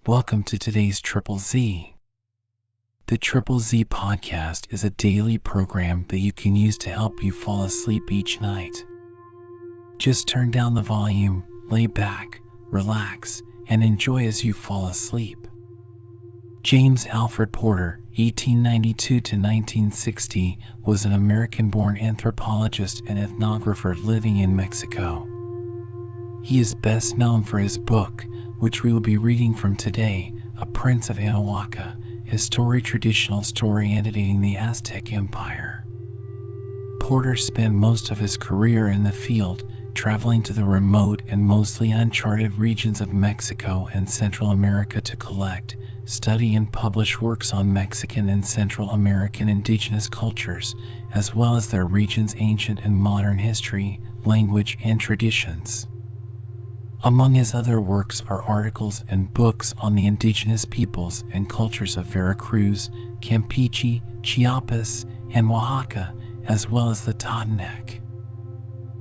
Welcome to today's Triple Z. The Triple Z podcast is a daily program that you can use to help you fall asleep each night. Just turn down the volume, lay back, relax, and enjoy as you fall asleep. James Alfred Porter, 1892 to 1960, was an American-born anthropologist and ethnographer living in Mexico. He is best known for his book, which we will be reading from today, A Prince of Anahuaca, Histori-Traditional Storyantedating the Aztec Empire. Porter spent most of his career in the field, traveling to the remote and mostly uncharted regions of Mexico and Central America to collect, study and publish works on Mexican and Central American indigenous cultures, as well as their region's ancient and modern history, language, and traditions. Among his other works are articles and books on the indigenous peoples and cultures of Veracruz, Campeche, Chiapas, and Oaxaca, as well as the Totonac.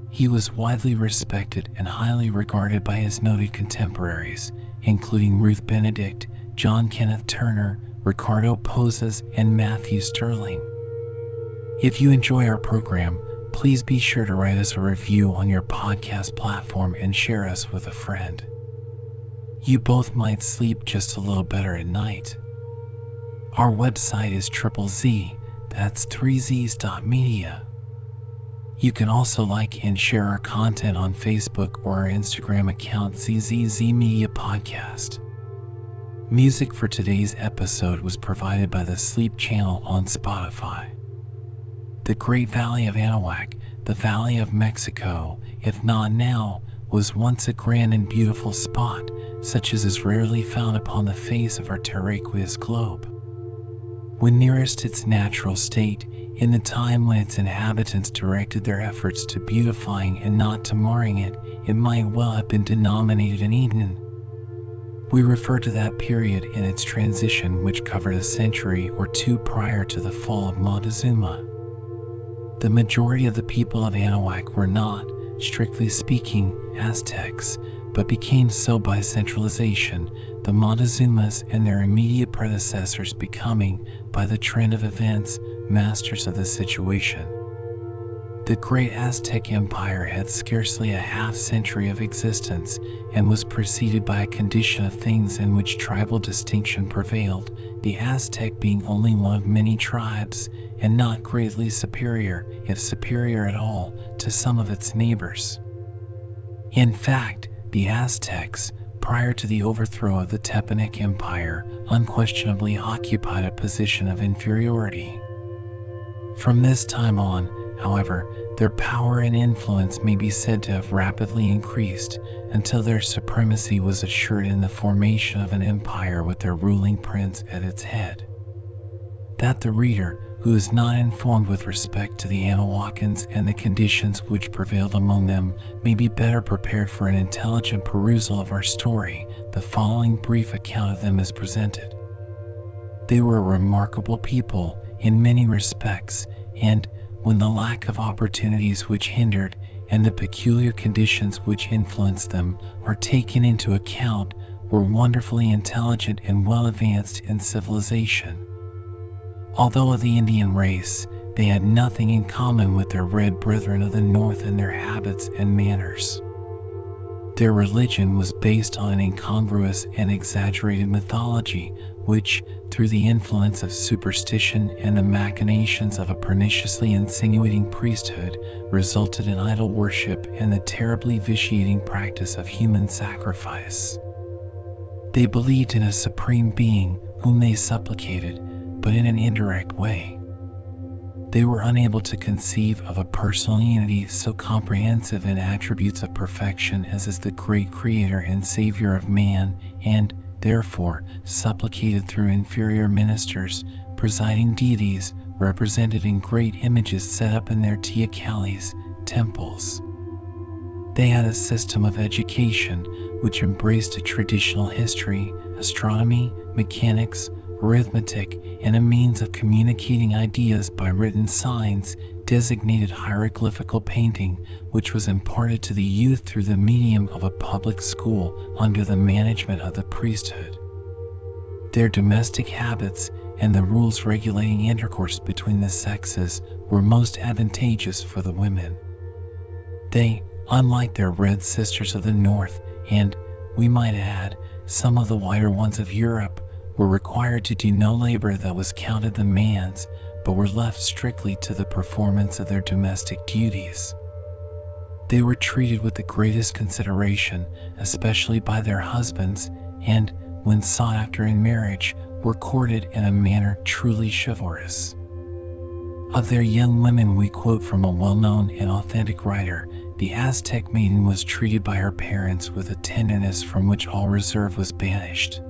He was widely respected and highly regarded by his noted contemporaries, including Ruth Benedict, John Kenneth Turner, Ricardo Pozas, and Matthew Stirling. If you enjoy our program, please be sure to write us a review on your podcast platform and share us with a friend. You both might sleep just a little better at night. Our website is Triple Z, that's 3zs.media. You can also like and share our content on Facebook or our Instagram account ZZZ Media Podcast. Music for today's episode was provided by the Sleep Channel on Spotify. The Great Valley of Anahuac, the Valley of Mexico, if not now, was once a grand and beautiful spot, such as is rarely found upon the face of our terraqueous globe. When nearest its natural state, in the time when its inhabitants directed their efforts to beautifying and not to marring it, it might well have been denominated an Eden. We refer to that period in its transition, which covered a century or two prior to the fall of Montezuma. The majority of the people of Anahuac were not, strictly speaking, Aztecs, but became so by centralization, the Montezumas and their immediate predecessors becoming, by the trend of events, masters of the situation. The great Aztec Empire had scarcely a half-century of existence and was preceded by a condition of things in which tribal distinction prevailed, the Aztec being only one of many tribes, and not greatly superior, if superior at all, to some of its neighbors. In fact, the Aztecs, prior to the overthrow of the Totonac Empire, unquestionably occupied a position of inferiority. From this time on, however, their power and influence may be said to have rapidly increased until their supremacy was assured in the formation of an empire with their ruling prince at its head. That the reader, who is not informed with respect to the Anahuacans and the conditions which prevailed among them, may be better prepared for an intelligent perusal of our story, the following brief account of them is presented. They were a remarkable people in many respects, and, when the lack of opportunities which hindered, and the peculiar conditions which influenced them, are taken into account, were wonderfully intelligent and well advanced in civilization. Although of the Indian race, they had nothing in common with their red brethren of the north in their habits and manners. Their religion was based on an incongruous and exaggerated mythology, which, through the influence of superstition and the machinations of a perniciously insinuating priesthood, resulted in idol worship and the terribly vitiating practice of human sacrifice. They believed in a supreme being whom they supplicated, but in an indirect way. They were unable to conceive of a personal unity so comprehensive in attributes of perfection as is the great Creator and Savior of man, and, therefore, supplicated through inferior ministers, presiding deities, represented in great images set up in their teocallis, temples. They had a system of education which embraced a traditional history, astronomy, mechanics, arithmetic, and a means of communicating ideas by written signs, designated hieroglyphical painting, which was imparted to the youth through the medium of a public school under the management of the priesthood. Their domestic habits and the rules regulating intercourse between the sexes were most advantageous for the women. They, unlike their red sisters of the north, and, we might add, some of the whiter ones of Europe, were required to do no labor that was counted the man's, but were left strictly to the performance of their domestic duties. They were treated with the greatest consideration, especially by their husbands, and, when sought after in marriage, were courted in a manner truly chivalrous. Of their young women we quote from a well-known and authentic writer, the Aztec maiden was treated by her parents with a tenderness from which all reserve was banished.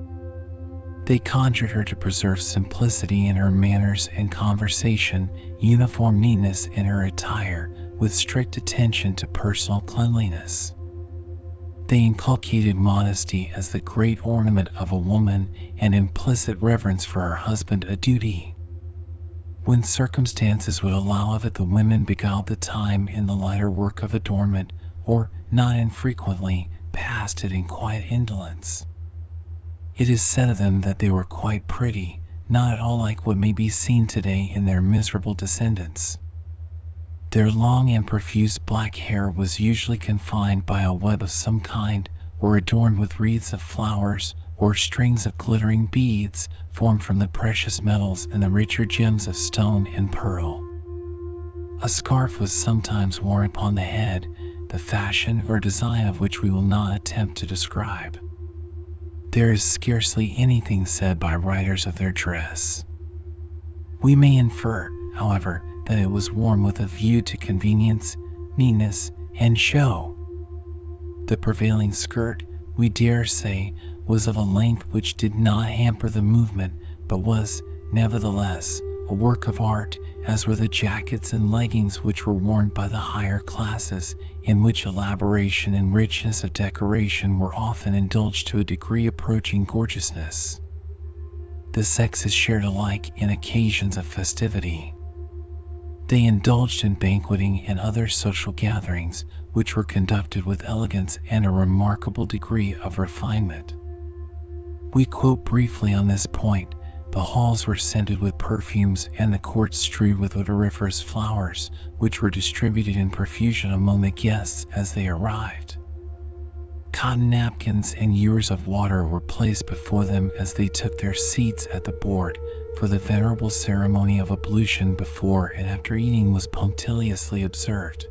They conjured her to preserve simplicity in her manners and conversation, uniform neatness in her attire, with strict attention to personal cleanliness. They inculcated modesty as the great ornament of a woman and implicit reverence for her husband a duty. When circumstances would allow of it, the women beguiled the time in the lighter work of adornment, or, not infrequently, passed it in quiet indolence. It is said of them that they were quite pretty, not at all like what may be seen today in their miserable descendants. Their long and profuse black hair was usually confined by a web of some kind, or adorned with wreaths of flowers, or strings of glittering beads formed from the precious metals and the richer gems of stone and pearl. A scarf was sometimes worn upon the head, the fashion or design of which we will not attempt to describe. There is scarcely anything said by writers of their dress. We may infer, however, that it was worn with a view to convenience, neatness, and show. The prevailing skirt, we dare say, was of a length which did not hamper the movement, but was, nevertheless, a work of art, as were the jackets and leggings which were worn by the higher classes, in which elaboration and richness of decoration were often indulged to a degree approaching gorgeousness. The sexes shared alike in occasions of festivity. They indulged in banqueting and other social gatherings, which were conducted with elegance and a remarkable degree of refinement. We quote briefly on this point: the halls were scented with perfumes and the courts strewed with odoriferous flowers, which were distributed in profusion among the guests as they arrived. Cotton napkins and ewers of water were placed before them as they took their seats at the board, for the venerable ceremony of ablution before and after eating was punctiliously observed.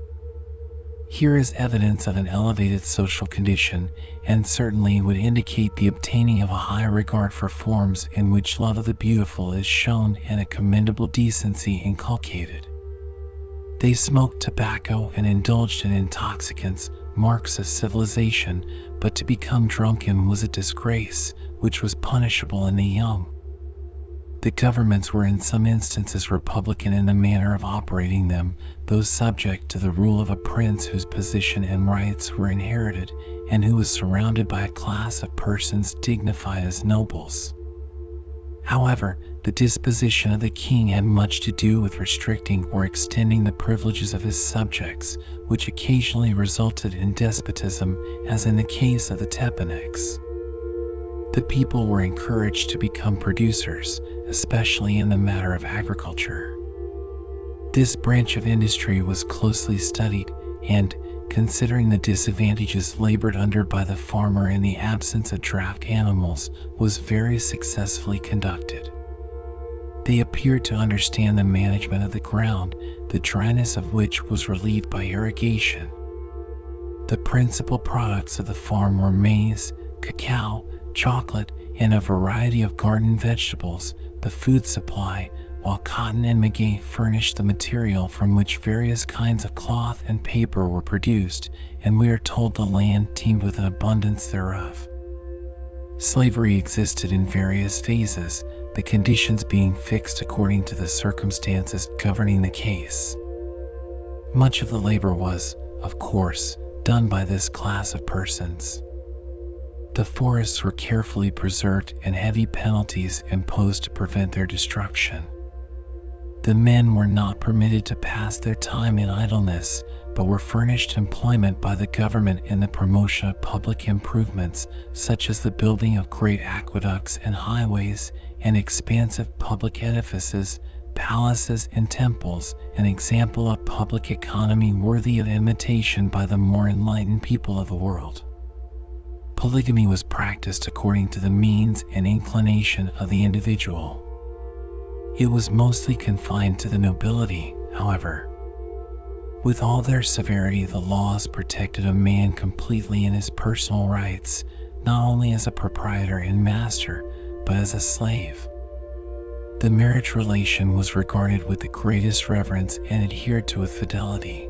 Here is evidence of an elevated social condition, and certainly would indicate the obtaining of a high regard for forms in which love of the beautiful is shown and a commendable decency inculcated. They smoked tobacco and indulged in intoxicants, marks of civilization, but to become drunken was a disgrace, which was punishable in the young. The governments were in some instances republican in the manner of operating them, though subject to the rule of a prince whose position and rights were inherited, and who was surrounded by a class of persons dignified as nobles. However, the disposition of the king had much to do with restricting or extending the privileges of his subjects, which occasionally resulted in despotism, as in the case of the Totonacs. The people were encouraged to become producers, especially in the matter of agriculture. This branch of industry was closely studied and, considering the disadvantages labored under by the farmer in the absence of draft animals, was very successfully conducted. They appeared to understand the management of the ground, the dryness of which was relieved by irrigation. The principal products of the farm were maize, cacao, chocolate, and a variety of garden vegetables, the food supply, while cotton and maguey furnished the material from which various kinds of cloth and paper were produced, and we are told the land teemed with an abundance thereof. Slavery existed in various phases, the conditions being fixed according to the circumstances governing the case. Much of the labor was, of course, done by this class of persons. The forests were carefully preserved and heavy penalties imposed to prevent their destruction. The men were not permitted to pass their time in idleness, but were furnished employment by the government in the promotion of public improvements, such as the building of great aqueducts and highways, and expansive public edifices, palaces and temples, an example of public economy worthy of imitation by the more enlightened people of the world. Polygamy was practiced according to the means and inclination of the individual. It was mostly confined to the nobility, however. With all their severity, the laws protected a man completely in his personal rights, not only as a proprietor and master, but as a slave. The marriage relation was regarded with the greatest reverence and adhered to with fidelity.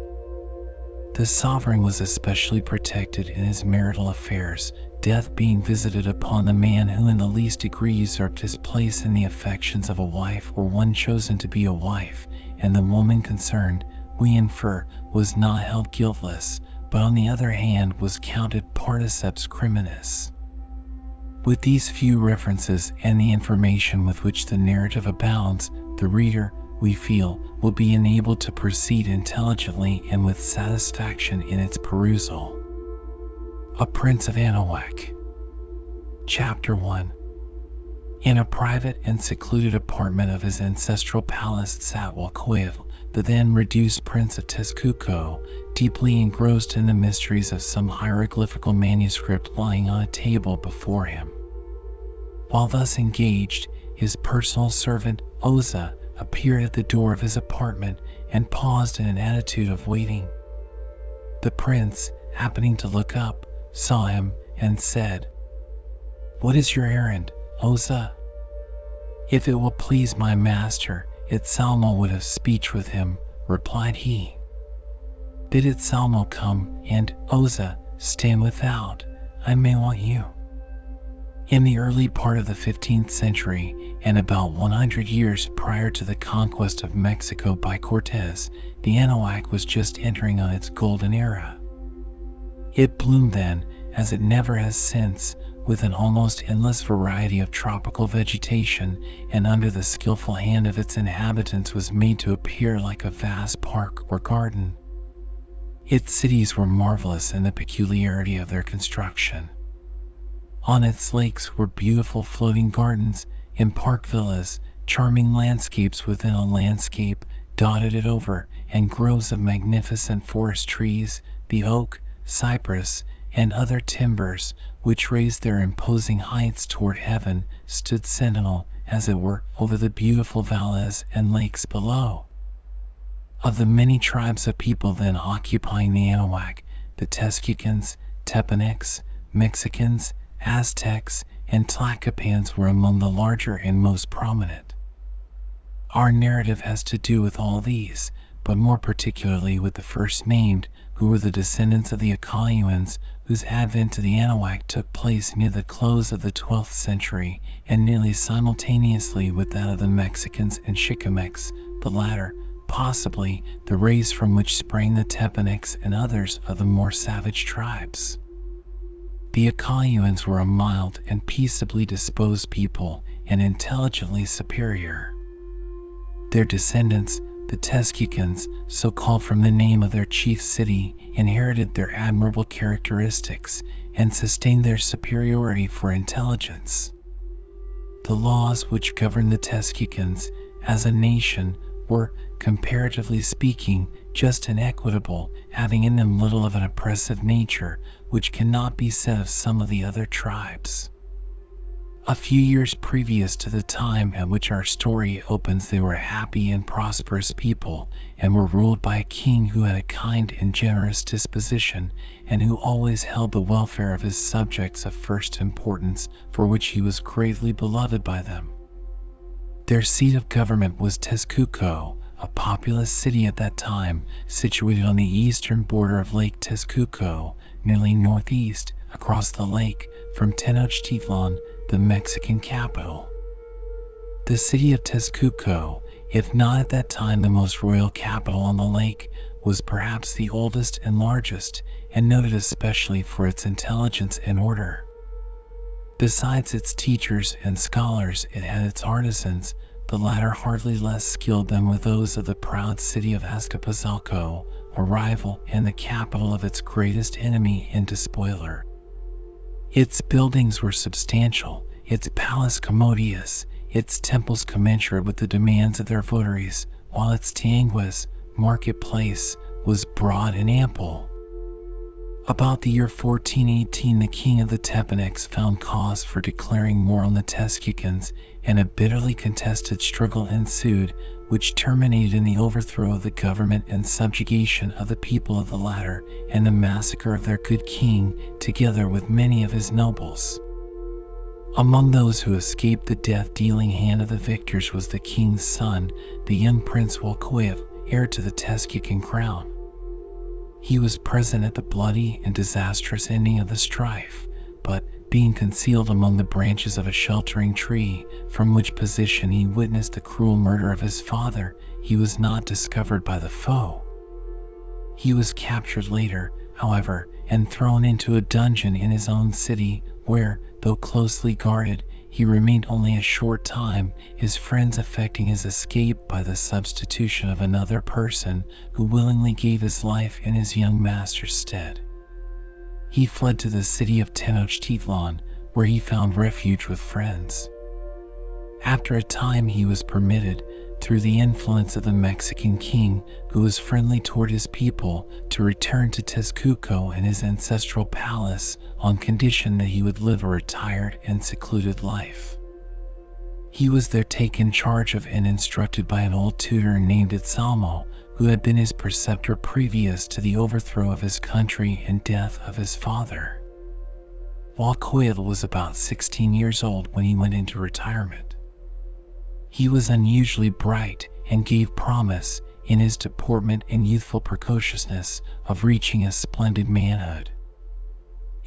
The sovereign was especially protected in his marital affairs, death being visited upon the man who in the least degree usurped his place in the affections of a wife or one chosen to be a wife, and the woman concerned, we infer, was not held guiltless, but on the other hand was counted particeps criminis. With these few references and the information with which the narrative abounds, the reader, we feel, will be enabled to proceed intelligently and with satisfaction in its perusal. A Prince of Anahuaca. Chapter 1. In a private and secluded apartment of his ancestral palace sat Huacuil, the then reduced Prince of Texcoco, deeply engrossed in the mysteries of some hieroglyphical manuscript lying on a table before him. While thus engaged, his personal servant, Oza, appeared at the door of his apartment and paused in an attitude of waiting. The prince, happening to look up, saw him and said, "What is your errand, Oza?" "If it will please my master, Itzalmo would have speech with him," replied he. "Bid Itzalmo come, and, Oza, stand without. I may want you." In the early part of the 15th century, and about 100 years prior to the conquest of Mexico by Cortez, the Anahuac was just entering on its golden era. It bloomed then, as it never has since, with an almost endless variety of tropical vegetation, and under the skillful hand of its inhabitants was made to appear like a vast park or garden. Its cities were marvelous in the peculiarity of their construction. On its lakes were beautiful floating gardens, in park villas, charming landscapes within a landscape, dotted it over, and groves of magnificent forest trees, the oak, cypress, and other timbers, which raised their imposing heights toward heaven, stood sentinel, as it were, over the beautiful valleys and lakes below. Of the many tribes of people then occupying the Anahuac, the Texcocans, Totonacs, Mexicans, Aztecs, and Tlacopans were among the larger and most prominent. Our narrative has to do with all these, but more particularly with the first named, who were the descendants of the Acayuans, whose advent to the Anahuac took place near the close of the 12th century, and nearly simultaneously with that of the Mexicans and Chicamecs, the latter, possibly, the race from which sprang the Totonacs and others of the more savage tribes. The Acayuans were a mild and peaceably disposed people, and intelligently superior. Their descendants, the Texcocans, so called from the name of their chief city, inherited their admirable characteristics and sustained their superiority for intelligence. The laws which governed the Texcocans as a nation were, comparatively speaking, just and equitable, having in them little of an oppressive nature, which cannot be said of some of the other tribes. A few years previous to the time at which our story opens, they were a happy and prosperous people, and were ruled by a king who had a kind and generous disposition, and who always held the welfare of his subjects of first importance, for which he was greatly beloved by them. Their seat of government was Texcoco, a populous city at that time, situated on the eastern border of Lake Texcoco, nearly northeast, across the lake, from Tenochtitlan, the Mexican capital. The city of Texcoco, if not at that time the most royal capital on the lake, was perhaps the oldest and largest, and noted especially for its intelligence and order. Besides its teachers and scholars, it had its artisans, the latter hardly less skilled than with those of the proud city of Azcapotzalco, arrival and the capital of its greatest enemy and despoiler. Its buildings were substantial, its palace commodious, its temples commensurate with the demands of their votaries, while its tianguas, marketplace, was broad and ample. About the year 1418, the king of the Totonacs found cause for declaring war on the Tezcacans, and a bitterly contested struggle ensued, which terminated in the overthrow of the government and subjugation of the people of the latter, and the massacre of their good king, together with many of his nobles. Among those who escaped the death-dealing hand of the victors was the king's son, the young Prince Walcoit, heir to the Tezcacan crown. He was present at the bloody and disastrous ending of the strife, but, being concealed among the branches of a sheltering tree, from which position he witnessed the cruel murder of his father, he was not discovered by the foe. He was captured later, however, and thrown into a dungeon in his own city, where, though closely guarded, he remained only a short time, his friends effecting his escape by the substitution of another person who willingly gave his life in his young master's stead. He fled to the city of Tenochtitlan, where he found refuge with friends. After a time he was permitted, through the influence of the Mexican king, who was friendly toward his people, to return to Texcoco and his ancestral palace, on condition that he would live a retired and secluded life. He was there taken charge of and instructed by an old tutor named Itzalmo, who had been his preceptor previous to the overthrow of his country and death of his father. Walcoit was about 16 years old when he went into retirement. He was unusually bright and gave promise, in his deportment and youthful precociousness, of reaching a splendid manhood.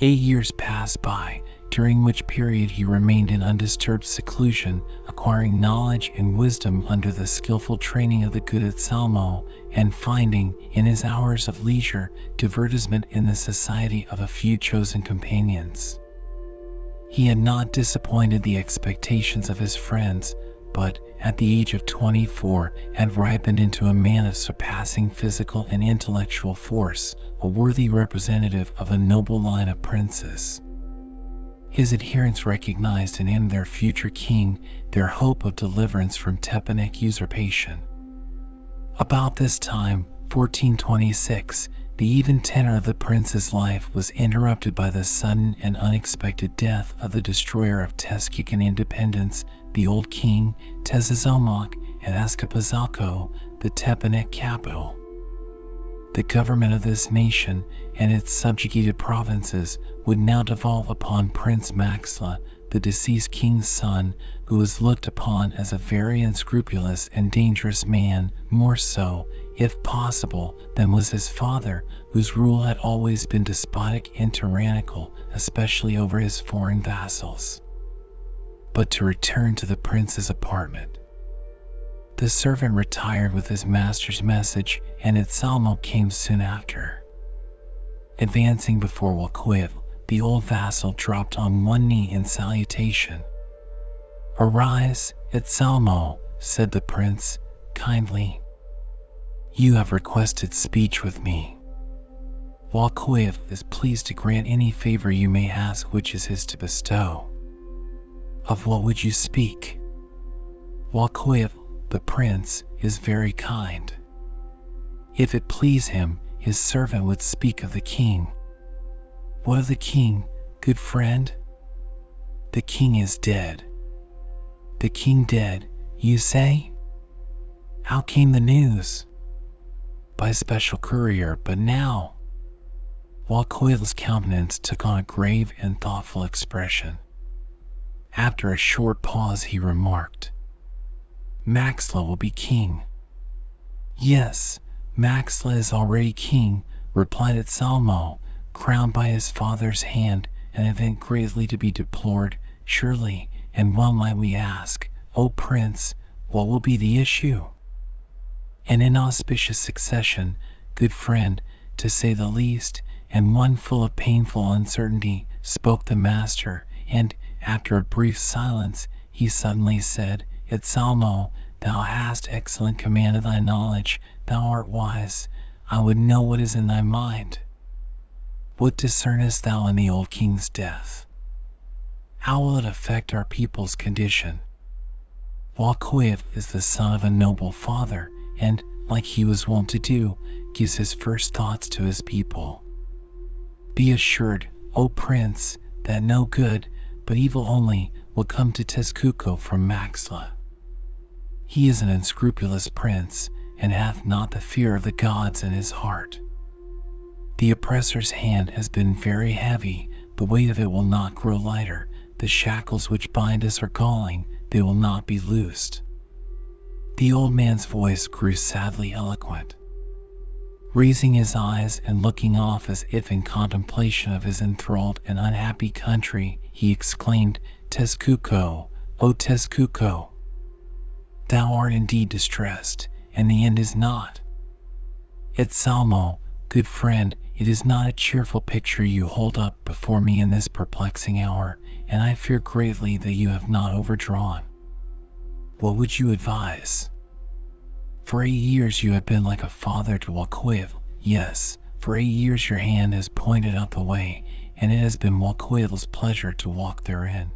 8 years passed by, during which period he remained in undisturbed seclusion, acquiring knowledge and wisdom under the skillful training of the good Itzalmo, and finding, in his hours of leisure, divertisement in the society of a few chosen companions. He had not disappointed the expectations of his friends, but, at the age of 24, had ripened into a man of surpassing physical and intellectual force, a worthy representative of a noble line of princes. His adherents recognized in him their future king, their hope of deliverance from Totonac usurpation. About this time, 1426, the even tenor of the prince's life was interrupted by the sudden and unexpected death of the destroyer of Tezcacan independence, the old king, Tezozomoc, at Azcapotzalco, the Totonac capital. The government of this nation and its subjugated provinces would now devolve upon Prince Maxla, the deceased king's son, who was looked upon as a very unscrupulous and dangerous man, more so, if possible, than was his father, whose rule had always been despotic and tyrannical, especially over his foreign vassals. But to return to the prince's apartment. The servant retired with his master's message, and Itzalmo came soon after. Advancing before Walcoit, the old vassal dropped on one knee in salutation. "Arise, Itzalmo," said the prince, kindly. "You have requested speech with me. Walcoit is pleased to grant any favor you may ask which is his to bestow." "Of what would you speak?" "Walcoit, the prince, is very kind. If it please him, his servant would speak of the king." "What of the king, good friend?" "The king is dead." "The king dead, you say? How came the news?" "By special courier, but now." Walcoit's countenance took on a grave and thoughtful expression. After a short pause he remarked, "Maxla will be king." "Yes, Maxla is already king," replied Itzalmo, "crowned by his father's hand, an event greatly to be deplored, surely, and well might we ask, O prince, what will be the issue?" "An inauspicious succession, good friend, to say the least, and one full of painful uncertainty," spoke the master, and, after a brief silence, he suddenly said, "Itzalmo, thou hast excellent command of thy knowledge, thou art wise. I would know what is in thy mind. What discernest thou in the old king's death? How will it affect our people's condition? Walcoit is the son of a noble father, and, like he was wont to do, gives his first thoughts to his people. Be assured, O Prince, that no good, but evil only, will come to Tezcuco from Maxtla. He is an unscrupulous prince, and hath not the fear of the gods in his heart. The oppressor's hand has been very heavy, the weight of it will not grow lighter. The shackles which bind us are galling, they will not be loosed. The old man's voice grew sadly eloquent. Raising his eyes and looking off as if in contemplation of his enthralled and unhappy country, he exclaimed, Tezcuco, O Tezcuco! Thou art indeed distressed, and the end is not. Etzalmo, good friend, it is not a cheerful picture you hold up before me in this perplexing hour, and I fear greatly that you have not overdrawn. What would you advise? For 8 years you have been like a father to Walcoit. Yes, for 8 years your hand has pointed out the way, and it has been Walcoit's pleasure to walk therein.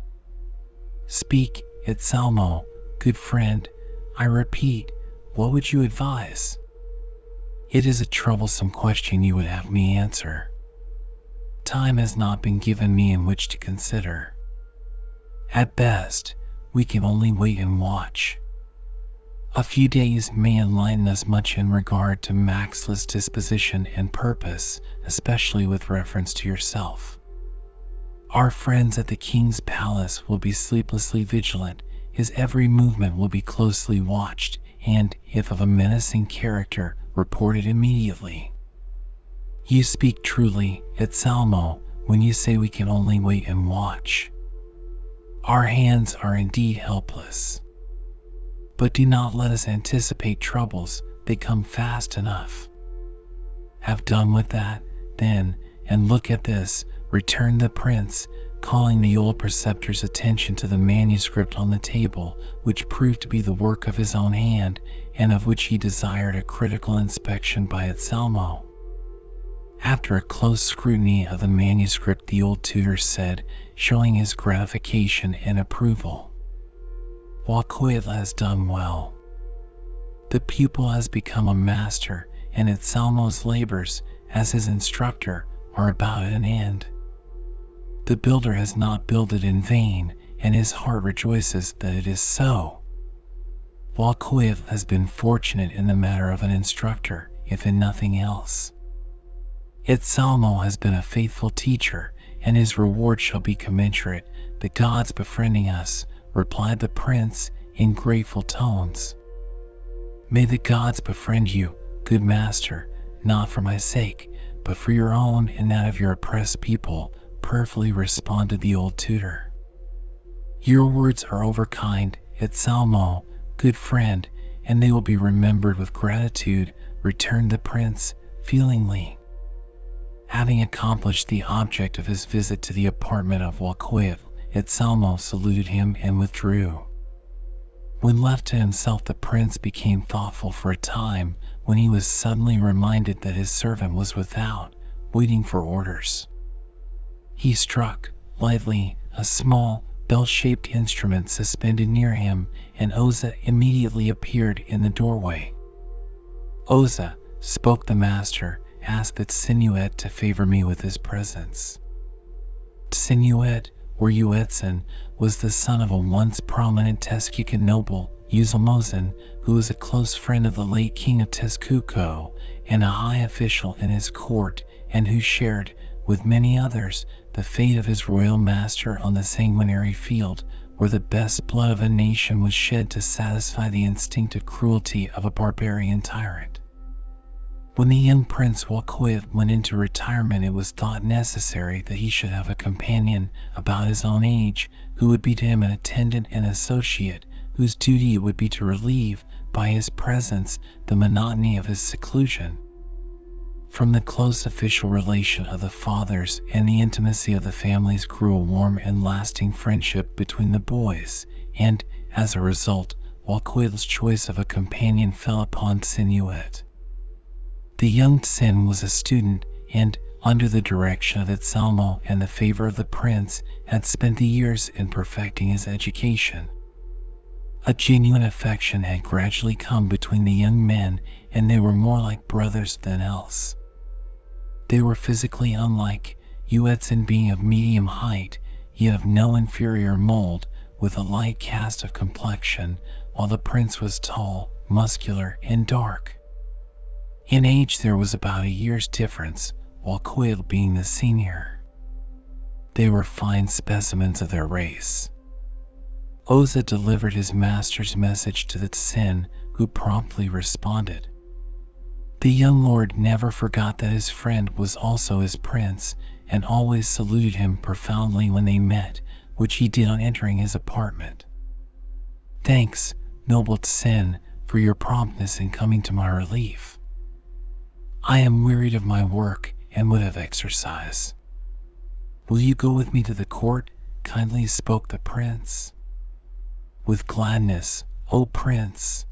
Speak, Etzalmo, good friend, I repeat, what would you advise? It is a troublesome question you would have me answer. Time has not been given me in which to consider. At best, we can only wait and watch. A few days may enlighten us much in regard to Maxtla's disposition and purpose, especially with reference to yourself. Our friends at the king's palace will be sleeplessly vigilant, his every movement will be closely watched, and, if of a menacing character, reported immediately. You speak truly, Etzalmo, when you say we can only wait and watch. Our hands are indeed helpless. But do not let us anticipate troubles, they come fast enough. Have done with that, then, and look at this, returned the prince, calling the old preceptor's attention to the manuscript on the table, which proved to be the work of his own hand, and of which he desired a critical inspection by Etzalmo. After a close scrutiny of the manuscript, the old tutor said, showing his gratification and approval, Walcoit has done well. The pupil has become a master, and Etzalmo's labors, as his instructor, are about at an end. The builder has not builded in vain, and his heart rejoices that it is so. Walcoit has been fortunate in the matter of an instructor, if in nothing else. Etzalmo has been a faithful teacher, and his reward shall be commensurate, the gods befriending us, replied the prince, in grateful tones. May the gods befriend you, good master, not for my sake, but for your own and that of your oppressed people, prayerfully responded the old tutor. Your words are overkind, Etzalmo, good friend, and they will be remembered with gratitude, returned the prince, feelingly. Having accomplished the object of his visit to the apartment of Walcoit, Etzalmo saluted him and withdrew. When left to himself, the prince became thoughtful for a time, when he was suddenly reminded that his servant was without, waiting for orders. He struck, lightly, a small, bell-shaped instrument suspended near him, and Oza immediately appeared in the doorway. Oza, spoke the master, asked that Sinuet to favor me with his presence. Sinuet, or Uetzin, was the son of a once prominent Tezcucan noble, Uzalmozin, who was a close friend of the late king of Tezcuco, and a high official in his court, and who shared, with many others, the fate of his royal master on the sanguinary field, where the best blood of a nation was shed to satisfy the instinctive cruelty of a barbarian tyrant. When the young Prince Walcoit went into retirement, it was thought necessary that he should have a companion about his own age, who would be to him an attendant and associate, whose duty it would be to relieve, by his presence, the monotony of his seclusion. From the close official relation of the fathers and the intimacy of the families grew a warm and lasting friendship between the boys, and, as a result, Walcoit's choice of a companion fell upon Sinuet. The young Tsin was a student and, under the direction of Anselmo and the favor of the prince, had spent the years in perfecting his education. A genuine affection had gradually come between the young men, and they were more like brothers than else. They were physically unlike, Yuetsin being of medium height, yet of no inferior mold, with a light cast of complexion, while the prince was tall, muscular, and dark. In age there was about a year's difference, while Quid being the senior. They were fine specimens of their race. Oza delivered his master's message to the Tsin, who promptly responded. The young lord never forgot that his friend was also his prince, and always saluted him profoundly when they met, which he did on entering his apartment. "Thanks, noble Tsin, for your promptness in coming to my relief. I am wearied of my work and would have exercise. Will you go with me to the court?" kindly spoke the prince. "With gladness, O prince.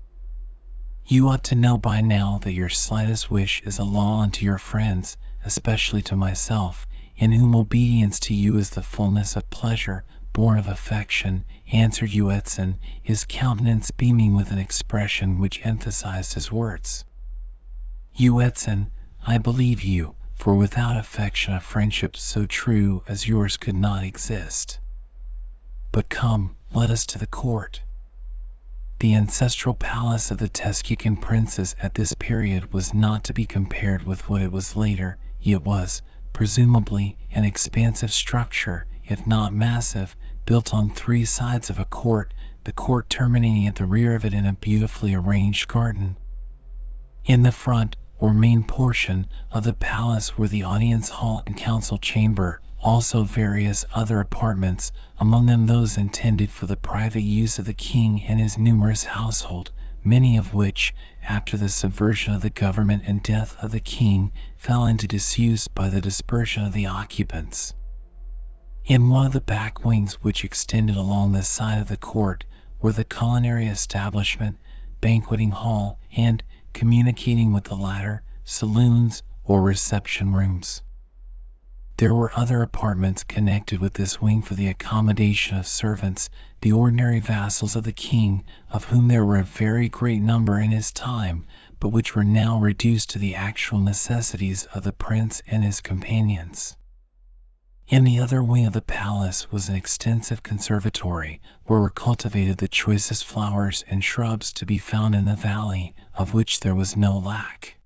You ought to know by now that your slightest wish is a law unto your friends, especially to myself, in whom obedience to you is the fullness of pleasure, born of affection," answered Yuetsin, his countenance beaming with an expression which emphasized his words. "Yuetsin, I believe you, for without affection a friendship so true as yours could not exist. But come, let us to the court." The ancestral palace of the Tezcucan princes at this period was not to be compared with what it was later. It was, presumably, an expansive structure, if not massive, built on three sides of a court, the court terminating at the rear of it in a beautifully arranged garden. In the front, or main portion, of the palace were the audience hall and council chamber, also various other apartments, among them those intended for the private use of the king and his numerous household, many of which, after the subversion of the government and death of the king, fell into disuse by the dispersion of the occupants. In one of the back wings which extended along the side of the court were the culinary establishment, banqueting hall, and, communicating with the latter, saloons or reception rooms. There were other apartments connected with this wing for the accommodation of servants, the ordinary vassals of the king, of whom there were a very great number in his time, but which were now reduced to the actual necessities of the prince and his companions. In the other wing of the palace was an extensive conservatory, where were cultivated the choicest flowers and shrubs to be found in the valley, of which there was no lack.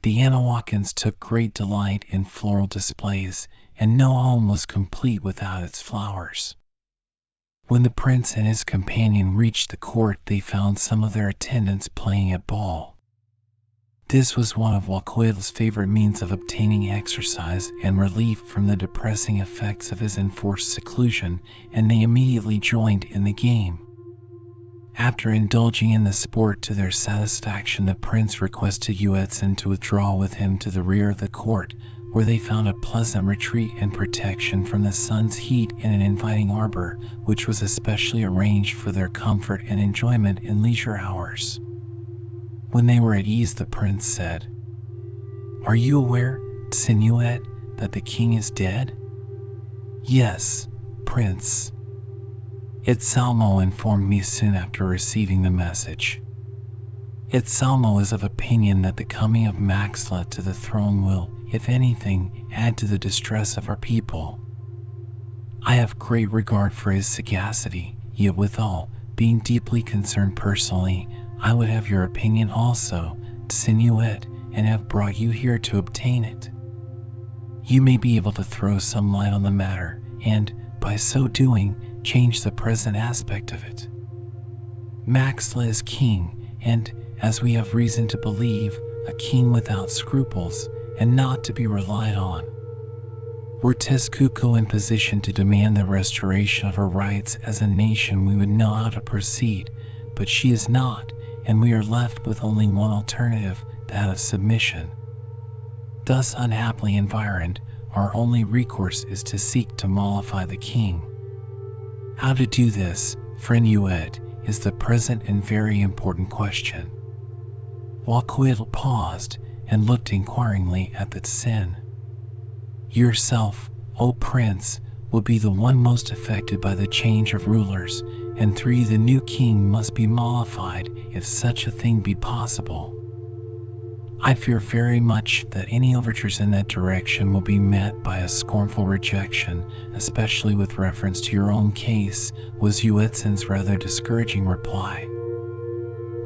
The Anahuacans took great delight in floral displays, and no home was complete without its flowers. When the prince and his companion reached the court, they found some of their attendants playing at ball. This was one of Walquid's favorite means of obtaining exercise and relief from the depressing effects of his enforced seclusion, and they immediately joined in the game. After indulging in the sport to their satisfaction, the prince requested Yuetsin to withdraw with him to the rear of the court, where they found a pleasant retreat and protection from the sun's heat in an inviting arbor, which was especially arranged for their comfort and enjoyment in leisure hours. When they were at ease, the prince said, "Are you aware, Tsinuet, that the king is dead?" "Yes, prince. Itsalmo informed me soon after receiving the message. Itsalmo is of opinion that the coming of Maxla to the throne will, if anything, add to the distress of our people. I have great regard for his sagacity, yet withal, being deeply concerned personally, I would have your opinion also, Tsinuet, and have brought you here to obtain it. You may be able to throw some light on the matter, and, by so doing, change the present aspect of it. Maxla is king, and, as we have reason to believe, a king without scruples, and not to be relied on. Were Tezcuco in position to demand the restoration of her rights as a nation, we would know how to proceed, but she is not, and we are left with only one alternative, that of submission. Thus unhappily environed, our only recourse is to seek to mollify the king. How to do this, friend Yuet, is the present and very important question." Walquid paused, and looked inquiringly at the Sin. Yourself, O Prince, will be the one most affected by the change of rulers, and through you the new king must be mollified, if such a thing be possible. I fear very much that any overtures in that direction will be met by a scornful rejection, especially with reference to your own case, was Yuetsin's rather discouraging reply.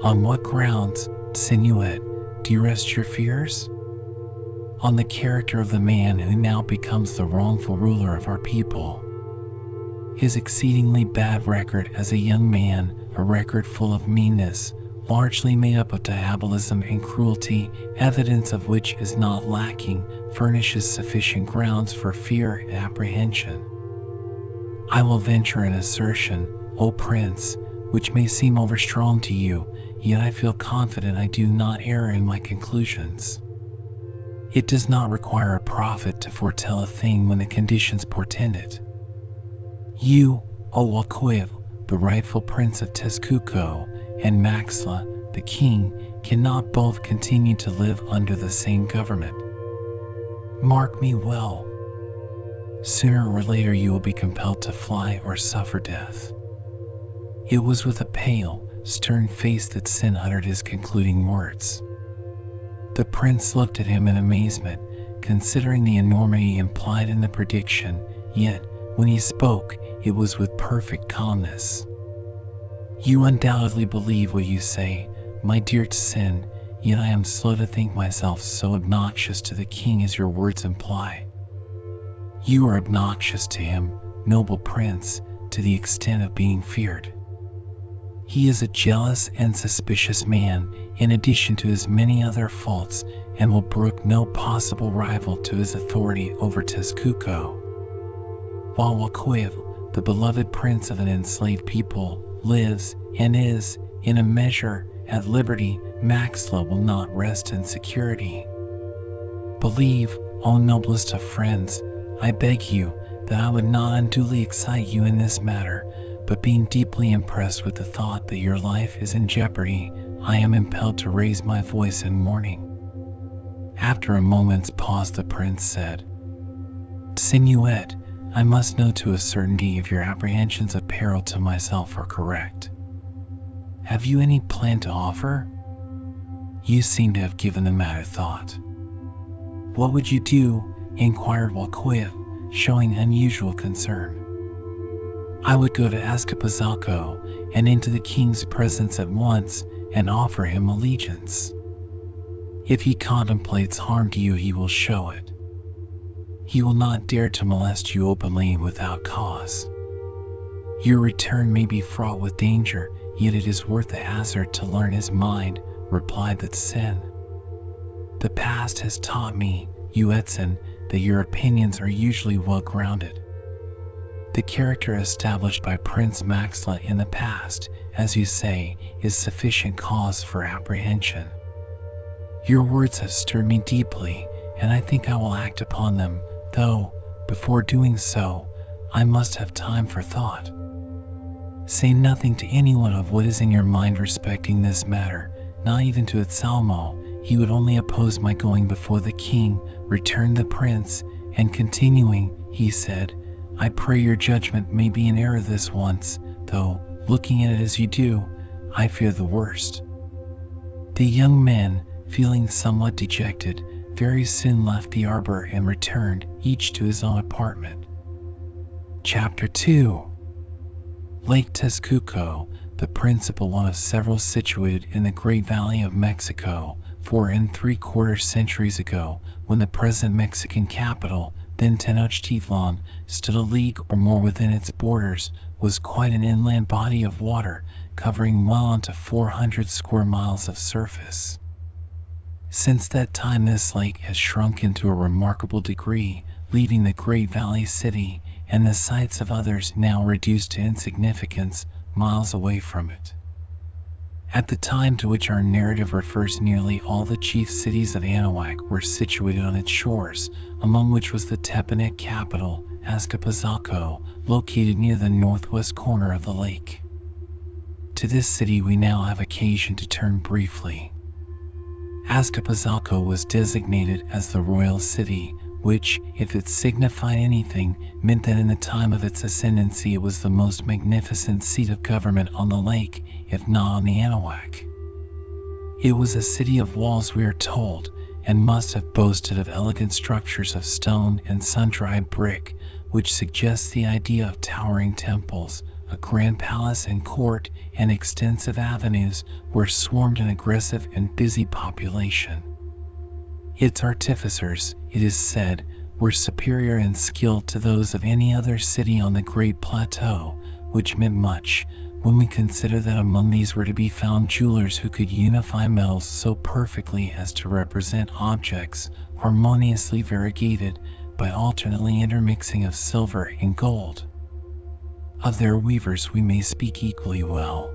On what grounds, Sinuet, do you rest your fears? On the character of the man who now becomes the wrongful ruler of our people. His exceedingly bad record as a young man, a record full of meanness, largely made up of diabolism and cruelty, evidence of which is not lacking, furnishes sufficient grounds for fear and apprehension. I will venture an assertion, O Prince, which may seem overstrong to you, yet I feel confident I do not err in my conclusions. It does not require a prophet to foretell a thing when the conditions portend it. You, O Wakoil, the rightful Prince of Tezcuco, and Maxla, the king, cannot both continue to live under the same government. Mark me well. Sooner or later you will be compelled to fly or suffer death. It was with a pale, stern face that Sin uttered his concluding words. The prince looked at him in amazement, considering the enormity implied in the prediction, yet, when he spoke, it was with perfect calmness. You undoubtedly believe what you say, my dear Sin, yet I am slow to think myself so obnoxious to the king as your words imply. You are obnoxious to him, noble prince, to the extent of being feared. He is a jealous and suspicious man, in addition to his many other faults, and will brook no possible rival to his authority over Tezcuco. While Wakoil, the beloved prince of an enslaved people, lives and is, in a measure, at liberty, Maxla will not rest in security. Believe, O noblest of friends, I beg you, that I would not unduly excite you in this matter, but being deeply impressed with the thought that your life is in jeopardy, I am impelled to raise my voice in mourning. After a moment's pause the prince said, Sinuet, I must know to a certainty if your apprehensions of peril to myself are correct. Have you any plan to offer? You seem to have given the matter thought. What would you do? Inquired Wakoil, showing unusual concern. I would go to Azcapotzalco and into the king's presence at once and offer him allegiance. If he contemplates harm to you, he will show it. He will not dare to molest you openly without cause. Your return may be fraught with danger, yet it is worth the hazard to learn his mind, replied the Sin. The past has taught me, Yuetsin, that your opinions are usually well grounded. The character established by Prince Maxla in the past, as you say, is sufficient cause for apprehension. Your words have stirred me deeply, and I think I will act upon them, though, before doing so, I must have time for thought. Say nothing to anyone of what is in your mind respecting this matter, not even to Itzalmo. He would only oppose my going before the king, returned the prince, and continuing, he said, I pray your judgment may be in error this once, though, looking at it as you do, I fear the worst. The young men, feeling somewhat dejected, very soon left the arbor and returned, each to his own apartment. Chapter 2. Lake Tezcuco, the principal one of several situated in the Great Valley of Mexico, 4 3/4 centuries ago, when the present Mexican capital, then Tenochtitlan, stood a league or more within its borders, was quite an inland body of water, covering well onto 400 square miles of surface. Since that time this lake has shrunk into a remarkable degree, leaving the Great Valley City and the sites of others now reduced to insignificance miles away from it. At the time to which our narrative refers, nearly all the chief cities of Anahuac were situated on its shores, among which was the Tepanec capital, Azcapotzalco, located near the northwest corner of the lake. To this city we now have occasion to turn briefly. Azcapotzalco was designated as the royal city, which, if it signified anything, meant that in the time of its ascendancy it was the most magnificent seat of government on the lake, if not on the Anahuac. It was a city of walls, we are told, and must have boasted of elegant structures of stone and sun-dried brick, which suggests the idea of towering temples, a grand palace and court, and extensive avenues where swarmed an aggressive and busy population. Its artificers, it is said, were superior in skill to those of any other city on the Great Plateau, which meant much when we consider that among these were to be found jewelers who could unify metals so perfectly as to represent objects harmoniously variegated by alternately intermixing of silver and gold. Of their weavers we may speak equally well.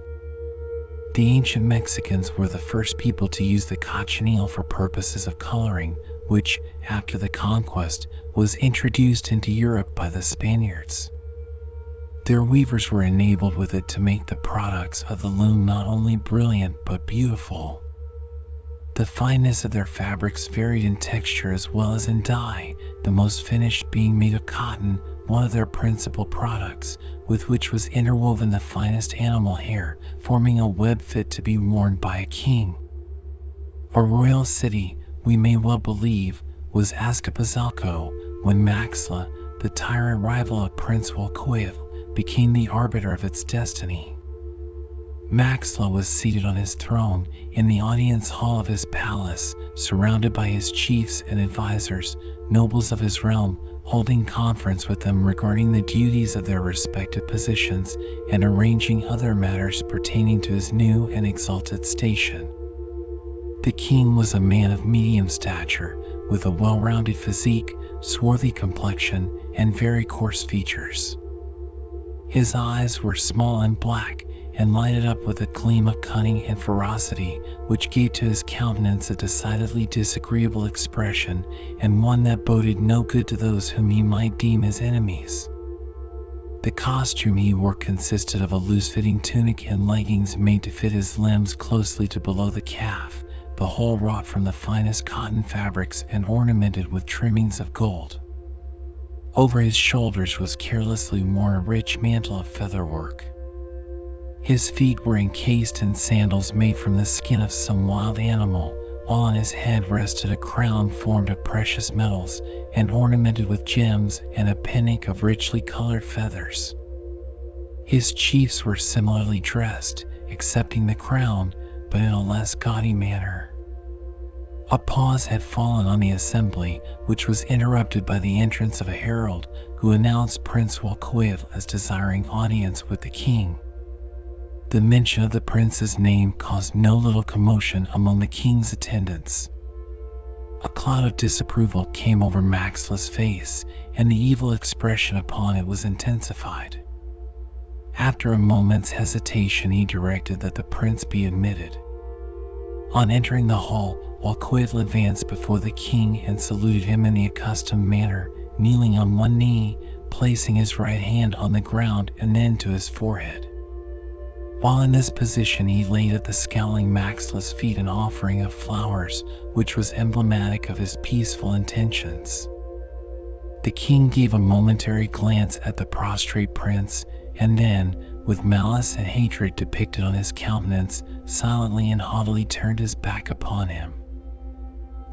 The ancient Mexicans were the first people to use the cochineal for purposes of coloring, which, after the conquest, was introduced into Europe by the Spaniards. Their weavers were enabled with it to make the products of the loom not only brilliant but beautiful. The fineness of their fabrics varied in texture as well as in dye, the most finished being made of cotton, one of their principal products, with which was interwoven the finest animal hair, forming a web fit to be worn by a king. A royal city, we may well believe, was Azcapotzalco when Maxla, the tyrant rival of Prince Walcoyotl, became the arbiter of its destiny. Maxla was seated on his throne in the audience hall of his palace, surrounded by his chiefs and advisors, nobles of his realm, holding conference with them regarding the duties of their respective positions and arranging other matters pertaining to his new and exalted station. The king was a man of medium stature, with a well-rounded physique, swarthy complexion, and very coarse features. His eyes were small and black, and lighted up with a gleam of cunning and ferocity, which gave to his countenance a decidedly disagreeable expression, and one that boded no good to those whom he might deem his enemies. The costume he wore consisted of a loose-fitting tunic and leggings made to fit his limbs closely to below the calf, the whole wrought from the finest cotton fabrics and ornamented with trimmings of gold. Over his shoulders was carelessly worn a rich mantle of featherwork. His feet were encased in sandals made from the skin of some wild animal, while on his head rested a crown formed of precious metals and ornamented with gems and a pennick of richly colored feathers. His chiefs were similarly dressed, excepting the crown, but in a less gaudy manner. A pause had fallen on the assembly, which was interrupted by the entrance of a herald who announced Prince Walcoyotl as desiring audience with the king. The mention of the prince's name caused no little commotion among the king's attendants. A cloud of disapproval came over Maxla's face, and the evil expression upon it was intensified. After a moment's hesitation, he directed that the prince be admitted. On entering the hall, Walcoyotl advanced before the king and saluted him in the accustomed manner, kneeling on one knee, placing his right hand on the ground and then to his forehead. While in this position, he laid at the scowling Maxla's feet an offering of flowers, which was emblematic of his peaceful intentions. The king gave a momentary glance at the prostrate prince, and then, with malice and hatred depicted on his countenance, silently and haughtily turned his back upon him.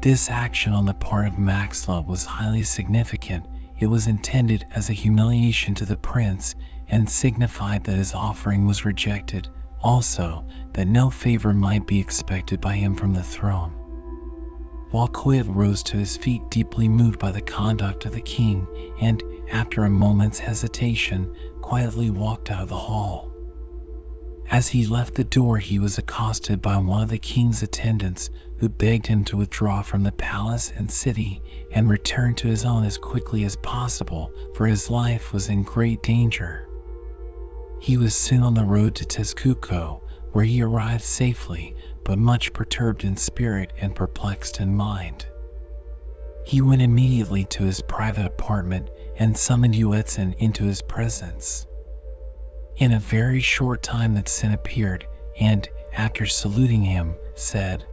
This action on the part of Maxla was highly significant. It was intended as a humiliation to the prince, and signified that his offering was rejected, also that no favor might be expected by him from the throne. Walcoyotl rose to his feet, deeply moved by the conduct of the king, and, after a moment's hesitation, quietly walked out of the hall. As he left the door, he was accosted by one of the king's attendants, who begged him to withdraw from the palace and city and return to his own as quickly as possible, for his life was in great danger. He was soon on the road to Texcoco, where he arrived safely, but much perturbed in spirit and perplexed in mind. He went immediately to his private apartment and summoned Yuetzin into his presence. In a very short time that Sin appeared, and, after saluting him, said,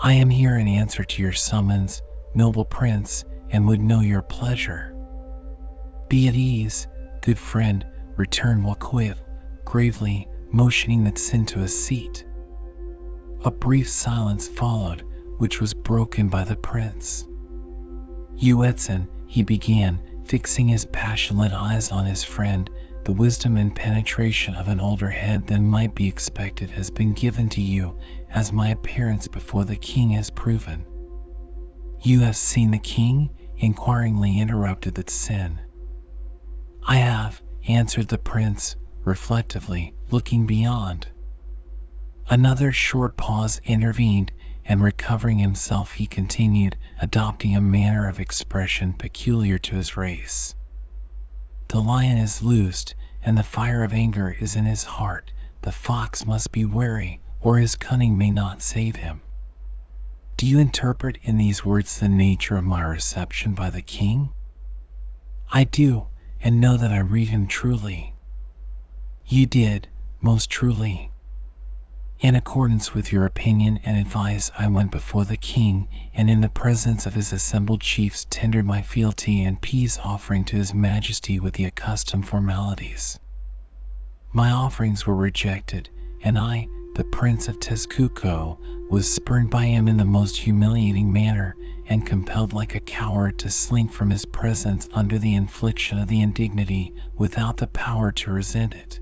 I am here in answer to your summons, noble prince, and would know your pleasure. Be at ease, good friend, returned Wakoil, gravely, motioning the Tsin to a seat. A brief silence followed, which was broken by the prince. Yuetsin, he began, fixing his passionate eyes on his friend, the wisdom and penetration of an older head than might be expected has been given to you, as my appearance before the king has proven. You have seen the king? Inquiringly interrupted the Tsin. I have, answered the prince, reflectively, looking beyond. Another short pause intervened, and recovering himself he continued, adopting a manner of expression peculiar to his race. The lion is loosed, and the fire of anger is in his heart. The fox must be wary, or his cunning may not save him. Do you interpret in these words the nature of my reception by the king? I do, and know that I read him truly. You did, most truly. In accordance with your opinion and advice, I went before the king, and in the presence of his assembled chiefs tendered my fealty and peace offering to his majesty with the accustomed formalities. My offerings were rejected, and I, the Prince of Tezcuco, was spurned by him in the most humiliating manner, and compelled like a coward to slink from his presence under the infliction of the indignity, without the power to resent it.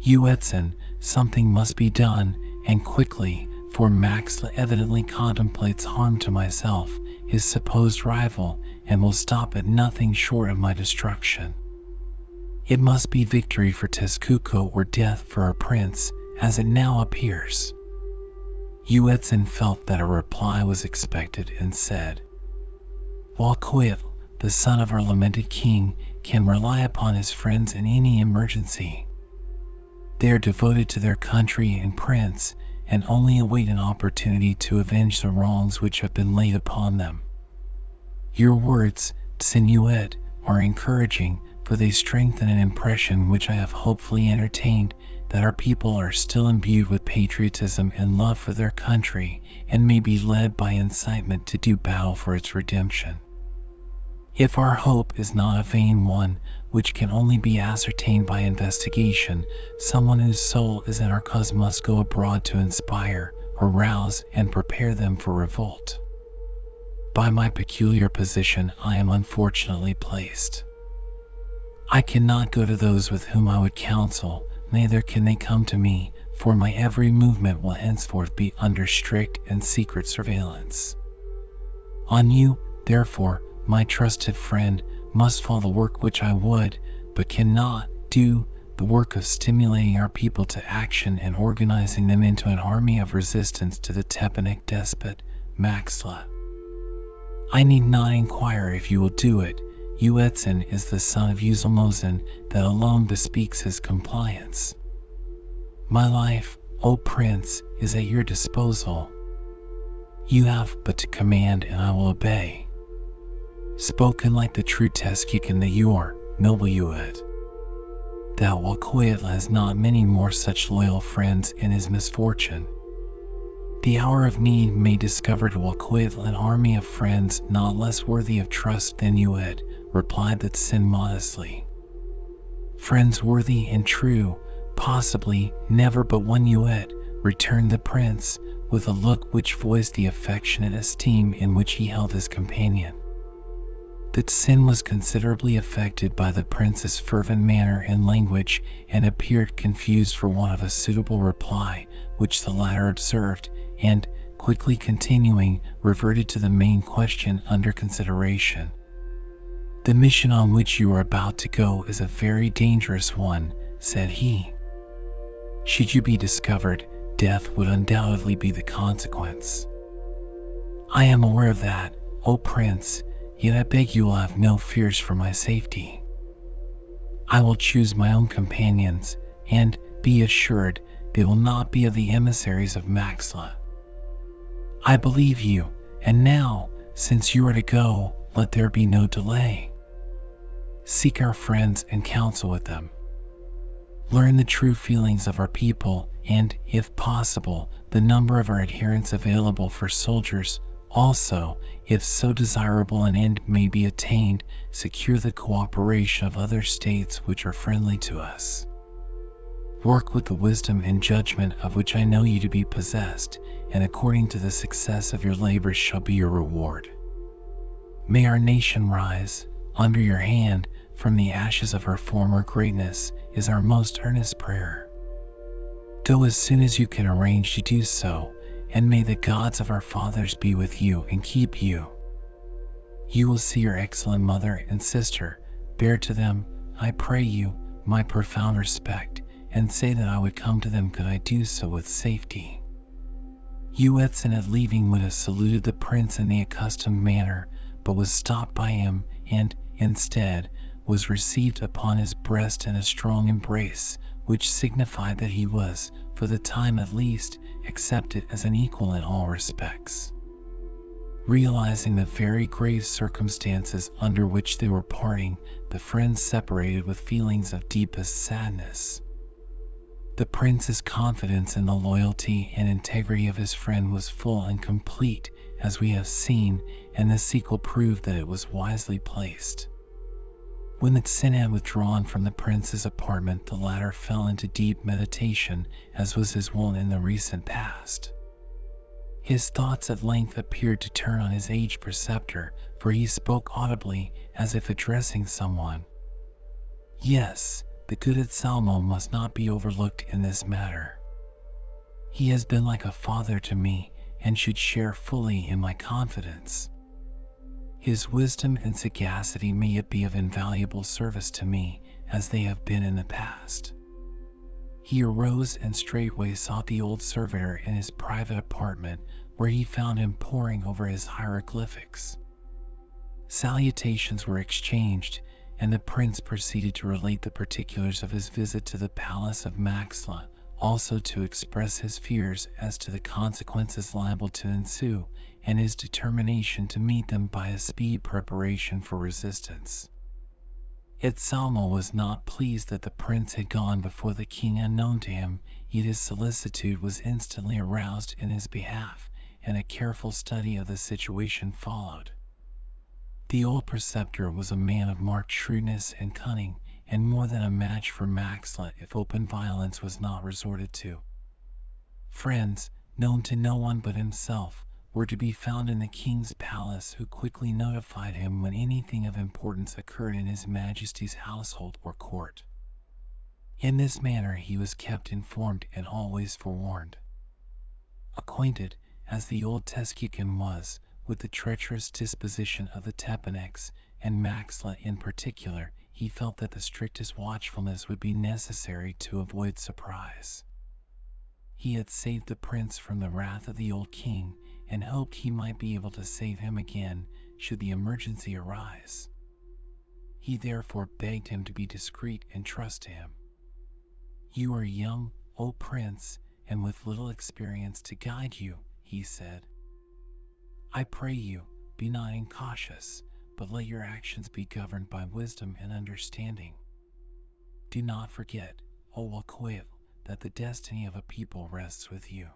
Yuetsin, something must be done, and quickly, for Maxla evidently contemplates harm to myself, his supposed rival, and will stop at nothing short of my destruction. It must be victory for Tezcuco or death for our prince, as it now appears. Yuetsin felt that a reply was expected and said, Walcoil, the son of our lamented king, can rely upon his friends in any emergency. They are devoted to their country and prince, and only await an opportunity to avenge the wrongs which have been laid upon them. Your words, Tsinuet, are encouraging, for they strengthen an impression which I have hopefully entertained, that our people are still imbued with patriotism and love for their country, and may be led by incitement to do battle for its redemption. If our hope is not a vain one, which can only be ascertained by investigation, someone whose soul is in our cause must go abroad to inspire, arouse, and prepare them for revolt. By my peculiar position, I am unfortunately placed. I cannot go to those with whom I would counsel, neither can they come to me, for my every movement will henceforth be under strict and secret surveillance. On you, therefore, my trusted friend, must fall the work which I would, but cannot, do, the work of stimulating our people to action and organizing them into an army of resistance to the Totonac despot, Maxla. I need not inquire if you will do it. Yuetsin is the son of Uzalmozin, that alone bespeaks his compliance. My life, O Prince, is at your disposal. You have but to command and I will obey. Spoken like the true Tezcucan that you are, noble Yuet. That Walcoyotl has not many more such loyal friends in his misfortune. The hour of need may discover to Walcoyotl an army of friends not less worthy of trust than Yuet, replied the Tsin modestly. Friends worthy and true, possibly never but one Yuet, returned the prince, with a look which voiced the affectionate esteem in which he held his companion. The Tsin was considerably affected by the prince's fervent manner and language, and appeared confused for want of a suitable reply, which the latter observed, and, quickly continuing, reverted to the main question under consideration. The mission on which you are about to go is a very dangerous one, said he. Should you be discovered, death would undoubtedly be the consequence. I am aware of that, O Prince, yet I beg you will have no fears for my safety. I will choose my own companions, and, be assured, they will not be of the emissaries of Maxla. I believe you, and now, since you are to go, let there be no delay. Seek our friends and counsel with them. Learn the true feelings of our people, and, if possible, the number of our adherents available for soldiers. Also, if so desirable an end may be attained, secure the cooperation of other states which are friendly to us. Work with the wisdom and judgment of which I know you to be possessed, and according to the success of your labors shall be your reward. May our nation rise, under your hand, from the ashes of her former greatness, is our most earnest prayer. Do as soon as you can arrange to do so, and may the gods of our fathers be with you and keep you. You will see your excellent mother and sister. Bear to them, I pray you, my profound respect, and say that I would come to them could I do so with safety. Uetson at leaving would have saluted the prince in the accustomed manner, but was stopped by him, and, instead, was received upon his breast in a strong embrace, which signified that he was, for the time at least, accepted as an equal in all respects. Realizing the very grave circumstances under which they were parting, the friends separated with feelings of deepest sadness. The prince's confidence in the loyalty and integrity of his friend was full and complete, as we have seen, and the sequel proved that it was wisely placed. When the Tsin had withdrawn from the prince's apartment, the latter fell into deep meditation, as was his wont in the recent past. His thoughts at length appeared to turn on his aged preceptor, for he spoke audibly, as if addressing someone. Yes, the good Anselmo must not be overlooked in this matter. He has been like a father to me, and should share fully in my confidence. His wisdom and sagacity may yet be of invaluable service to me, as they have been in the past. He arose and straightway sought the old servitor in his private apartment, where he found him poring over his hieroglyphics. Salutations were exchanged, and the prince proceeded to relate the particulars of his visit to the palace of Maxla, also to express his fears as to the consequences liable to ensue, and his determination to meet them by a speedy preparation for resistance. Anselmo was not pleased that the prince had gone before the king unknown to him, yet his solicitude was instantly aroused in his behalf, and a careful study of the situation followed. The old preceptor was a man of marked shrewdness and cunning, and more than a match for Maxla if open violence was not resorted to. Friends, known to no one but himself, were to be found in the king's palace, who quickly notified him when anything of importance occurred in his majesty's household or court. In this manner he was kept informed and always forewarned. Acquainted, as the old Tezcucan was, with the treacherous disposition of the Totonacs, and Maxla in particular, he felt that the strictest watchfulness would be necessary to avoid surprise. He had saved the prince from the wrath of the old king, and hoped he might be able to save him again, should the emergency arise. He therefore begged him to be discreet and trust to him. "You are young, O prince, and with little experience to guide you," he said. "I pray you, be not incautious, but let your actions be governed by wisdom and understanding. Do not forget, O Wakwel, that the destiny of a people rests with you.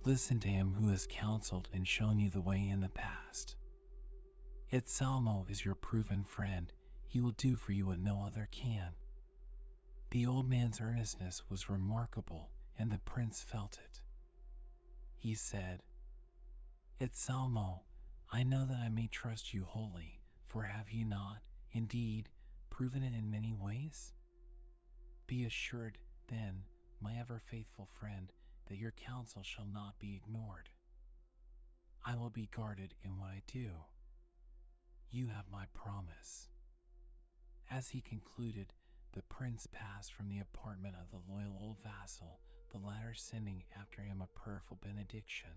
Listen to him who has counseled and shown you the way in the past. Anselmo is your proven friend. He will do for you what no other can." The old man's earnestness was remarkable, and the prince felt it. He said, "Anselmo, I know that I may trust you wholly, for have you not, indeed, proven it in many ways? Be assured, then, my ever faithful friend, that your counsel shall not be ignored. I will be guarded in what I do. You have my promise." As he concluded, the prince passed from the apartment of the loyal old vassal, the latter sending after him a prayerful benediction.